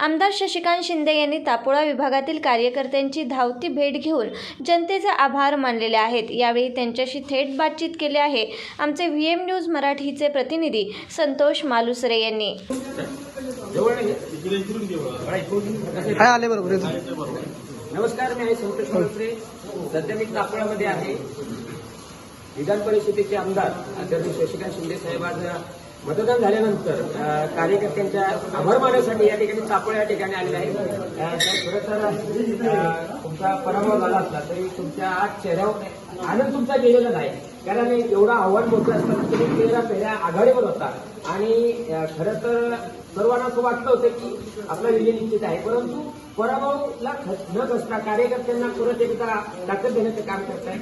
आमदार शशिकांत शिंदे यांनी तापोळा विभागातील कार्यकर्त्यांची धावती भेट घेऊन जनतेचे आभार मानलेले आहेत। यावेळी त्यांच्याशी थेट बातचीत केली आहे आमचे व्हीएम न्यूज मराठीचे प्रतिनिधी संतोष मालुसरे यांनी। नमस्कार, मी आहे संतोष मालुसरे। सध्या मी तापोळामध्ये आहे। विधान परिषदेचे आमदार आदरणीय शशिकांत शिंदे साहेबांना मतदान झाल्यानंतर कार्यकर्त्यांच्या आभार मानण्यासाठी या ठिकाणी तापोळा या ठिकाणी आलेला आहे। खरं तर तुमचा पराभव झाला असला तरी तुमच्या आज चेहऱ्यावर आनंद तुमचा गेलेला नाही, कारण एवढं आव्हान मोठं असताना तुम्ही 13 फेऱ्या आघाडीवर होता आणि खरं तर सर्वांना असं वाटलं होतं की आपला विजय निश्चित आहे, परंतु पराभवला न खचता कार्यकर्त्यांना परत एकदा ताकद देण्याचं काम करताय।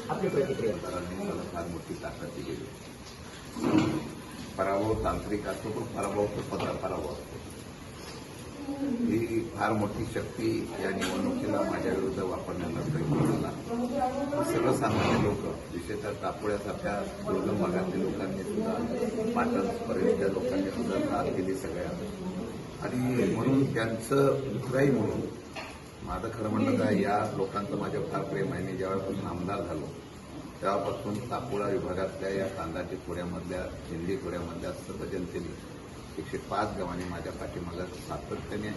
आपली प्रतिक्रिया। फार मोठी ताकद दिली। पराभव तांत्रिक असतो पण पराभव तो पराभव असतो। ही फार मोठी शक्ती या निवडणुकीला माझ्या विरुद्ध वापरण्याचा प्रयत्न झाला। सर्वसामान्य लोक, विशेषतः तापोळ्यासारख्या दुर्गम भागातील लोकांनी सुद्धा, पाटण परिसराच्या लोकांनी सुद्धा साथ दिली सगळ्या, आणि म्हणून त्यांचं उत्तराही म्हणून माझं खरं म्हणलं तर या लोकांचं माझ्या फार प्रेम आहे। मी जेव्हापासून आमदार झालो तेव्हापासून तापोळा विभागातल्या या तांदाटी खोऱ्यामधल्या, हिंदी खोऱ्यामधल्या सर्व जनतेने 105 गावांनी माझ्या पाठीमागे सातत्याने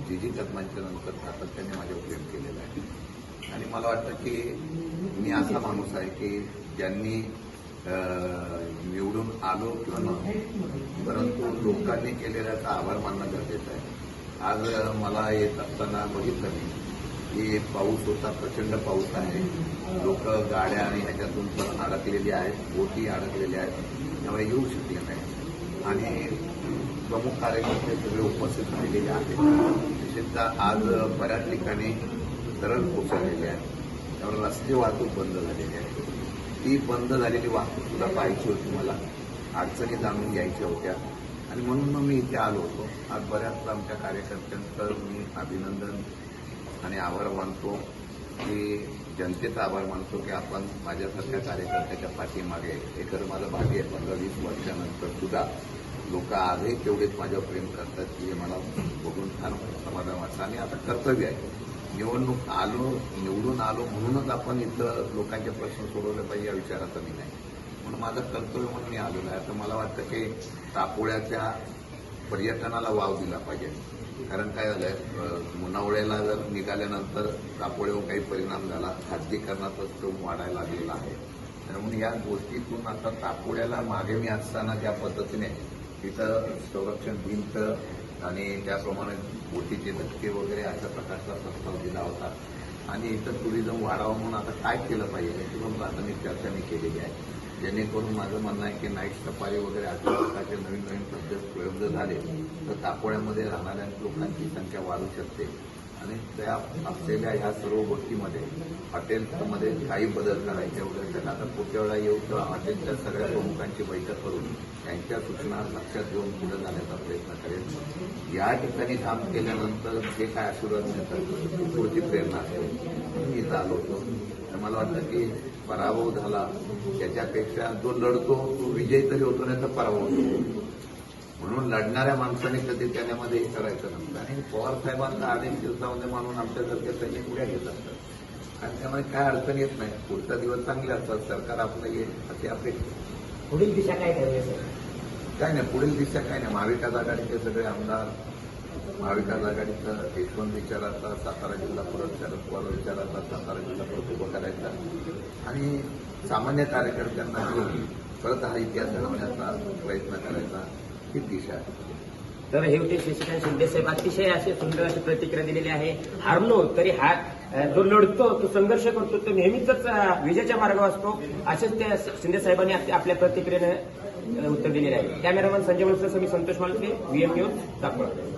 जी कदमांच्या नंतर सातत्याने माझ्यावर प्रेम केलेलं आहे। आणि मला वाटतं की मी असा माणूस आहे की ज्यांनी निवडून आलो किंवा न, परंतु लोकांनी केलेल्याचा आभार मानणं गरजेचं आहे। आज मला येत असताना बघितलं मी की पाऊस होता, प्रचंड पाऊस आहे, लोक गाड्या आणि ह्याच्यातून पण अडकलेली आहेत, बोटी अडकलेल्या आहेत, त्यामुळे येऊ शकले नाही। आणि प्रमुख कार्यकर्ते सगळे उपस्थित राहिलेले आहेत। विशेषतः आज बऱ्याच ठिकाणी धरण कोसळलेले आहे, त्यामुळे रस्ते वाहतूक बंद झालेली आहे। ती बंद झालेली वाहतूक सुद्धा पाहायची होती, मला अडचणी जाणून घ्यायच्या होत्या, आणि म्हणून मग मी इथे आलो होतो। आज बऱ्याच आमच्या कार्यकर्त्यांचं मी अभिनंदन आणि आभार मानतो, की जनतेचा आभार मानतो की आपण माझ्यासारख्या कार्यकर्त्याच्या पाठीमागे, हे खरं माझं भाग्य आहे। 15-20 वर्षानंतर सुद्धा लोक आजही तेवढेच माझ्यावर प्रेम करतात, की मला बघून फार समाधान वाटतं। आणि आता कर्तव्य आहे, निवडणूक निवडून आलो म्हणूनच आपण इथं लोकांचे प्रश्न सोडवले पाहिजे या विचाराचा मी नाही, म्हणून माझं कर्तव्य म्हणून मी आलेलो आहे। तर मला वाटतं की तापोळ्याच्या पर्यटनाला वाव दिला पाहिजे, कारण काय झालंय, मुनावळ्याला जर निघाल्यानंतर तापोळ्यावर काही परिणाम झाला, खाजगीकरणाचा क्रम वाढायला लागलेला आहे। त्यामुळे या गोष्टीतून आता तापोळ्याला मागे मी असताना ज्या पद्धतीने तिथं संरक्षण भिंत आणि त्याप्रमाणे बोटीचे धक्के वगैरे अशा प्रकारचा प्रस्ताव दिला होता, आणि इथं टुरिझम वाढावं म्हणून आता काय केलं पाहिजे याची पण प्राथमिक चर्चा मी केलेली आहे। जेणेकरून माझं म्हणणं आहे की नाईट सफारी वगैरे अशा प्रकारचे नवीन पद्धत प्रयोग जर झाले तर तापोळ्यामध्ये राहणाऱ्या लोकांची संख्या वाढू शकते, आणि त्या असलेल्या ह्या सर्व गोष्टीमध्ये हॉटेलमध्ये काही बदल करायचे वगैरे, तर आता पुढच्या वेळा येऊ तर हॉटेलच्या सगळ्या प्रमुखांची बैठक करून त्यांच्या सूचना लक्षात घेऊन पुढे जाण्याचा प्रयत्न करेल। या ठिकाणी काम केल्यानंतर जे काय आशीर्वाद मिळतात पुढची प्रेरणा असेल, मी इथं आलो होतो। तर मला वाटतं की पराभव झाला त्याच्यापेक्षा जो लढतो तो विजयी तरी होतो, नाही तर पराभव होतो। म्हणून लढणाऱ्या माणसाने कधी त्याच्यामध्ये हे करायचं नसतं, आणि पवार साहेबांना अनेक दिवसामध्ये मानून आमच्यासारख्या सैनिक उड्या घेत असतात, आणि त्यामुळे काय अडचण येत नाही। पुढचा दिवस चांगले असतात, सरकार आपलं येईल अशी अपेक्षा। पुढील दिशा काय ठरवायचं? काय नाही, पुढील दिशा काय नाही। महाविकास आघाडीचे सगळे आमदार, महाविकास आघाडीचं यशवंत विचाराचा सातारा जिल्हा परत, शरद पवार विचाराचा सातारा जिल्हा परत उभा करायचा, आणि सामान्य कार्यकर्त्यांना घेऊन परत हा इतिहास घडवण्याचा प्रयत्न करायचा, ही दिशा आहे। तर हे होते शशिकांत शिंदे साहेब, अतिशय असे सुंदर अशी प्रतिक्रिया दिलेली आहे। हारलो तरी जो लढतो, तो संघर्ष करतो, तो नेहमीच विजयाच्या मार्गावर असतो, असेच त्या शिंदे साहेबांनी आपल्या प्रतिक्रियेने उत्तर दिलेले आहे। कॅमेरामन संजय वलसर, मी संतोष मालुसरे, व्हीएम न्यूज, तापोळा।